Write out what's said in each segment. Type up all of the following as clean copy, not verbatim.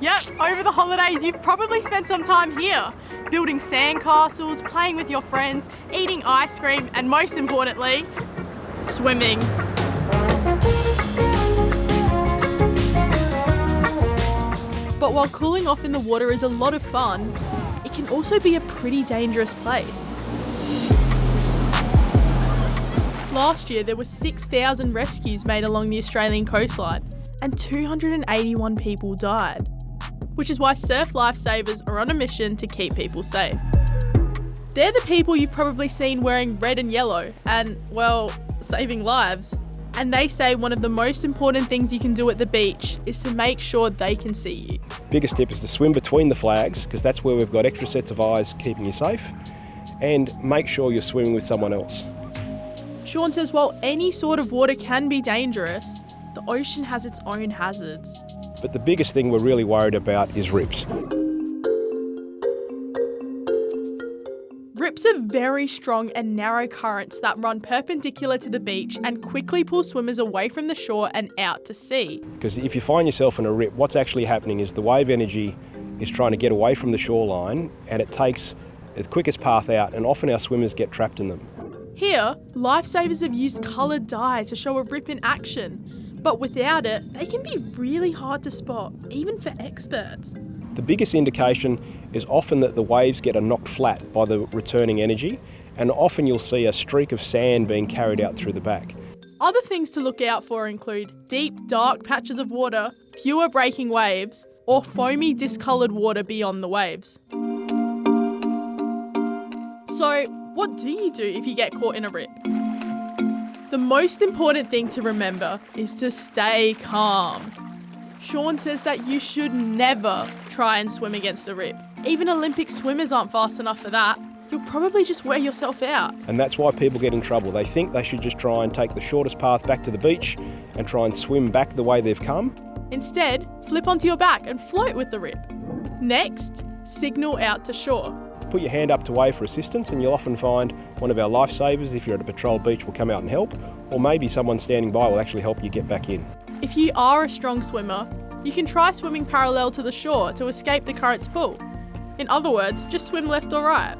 Yep, over the holidays you've probably spent some time here, building sandcastles, playing with your friends, eating ice cream, and most importantly, swimming. But while cooling off in the water is a lot of fun, it can also be a pretty dangerous place. Last year there were 6,000 rescues made along the Australian coastline and 281 people died, which is why Surf Lifesavers are on a mission to keep people safe. They're the people you've probably seen wearing red and yellow and, well, saving lives. And they say one of the most important things you can do at the beach is to make sure they can see you. Biggest tip is to swim between the flags, because that's where we've got extra sets of eyes keeping you safe, and make sure you're swimming with someone else. Sean says while any sort of water can be dangerous, the ocean has its own hazards. But the biggest thing we're really worried about is rips. Rips are very strong and narrow currents that run perpendicular to the beach and quickly pull swimmers away from the shore and out to sea. Because if you find yourself in a rip, what's actually happening is the wave energy is trying to get away from the shoreline, and it takes the quickest path out, and often our swimmers get trapped in them. Here, lifesavers have used coloured dye to show a rip in action, but without it, they can be really hard to spot, even for experts. The biggest indication is often that the waves get knocked flat by the returning energy, and often you'll see a streak of sand being carried out through the back. Other things to look out for include deep, dark patches of water, fewer breaking waves, or foamy, discoloured water beyond the waves. So, what do you do if you get caught in a rip? The most important thing to remember is to stay calm. Sean says that you should never try and swim against a rip. Even Olympic swimmers aren't fast enough for that. You'll probably just wear yourself out. And that's why people get in trouble. They think they should just try and take the shortest path back to the beach and try and swim back the way they've come. Instead, flip onto your back and float with the rip. Next, signal out to shore. Put your hand up to wave for assistance, and you'll often find one of our lifesavers, if you're at a patrol beach, will come out and help, or maybe someone standing by will actually help you get back in. If you are a strong swimmer, you can try swimming parallel to the shore to escape the current's pull. In other words, just swim left or right.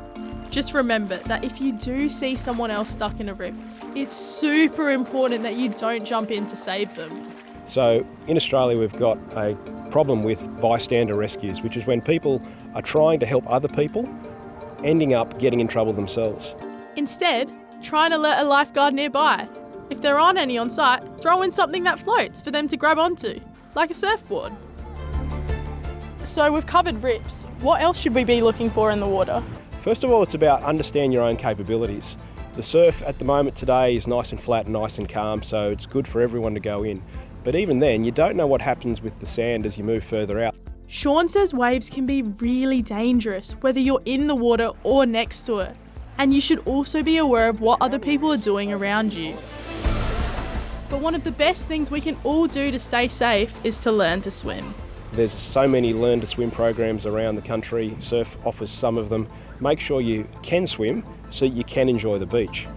Just remember that if you do see someone else stuck in a rip, it's super important that you don't jump in to save them. So in Australia we've got a problem with bystander rescues, which is when people are trying to help other people, ending up getting in trouble themselves. Instead, try and alert a lifeguard nearby. If there aren't any on site, throw in something that floats for them to grab onto, like a surfboard. So we've covered rips. What else should we be looking for in the water? First of all, it's about understand your own capabilities. The surf at the moment today is nice and flat and nice and calm, so it's good for everyone to go in. But even then, you don't know what happens with the sand as you move further out. Sean says waves can be really dangerous, whether you're in the water or next to it. And you should also be aware of what other people are doing around you. But one of the best things we can all do to stay safe is to learn to swim. There's so many learn to swim programs around the country. Surf offers some of them. Make sure you can swim so you can enjoy the beach.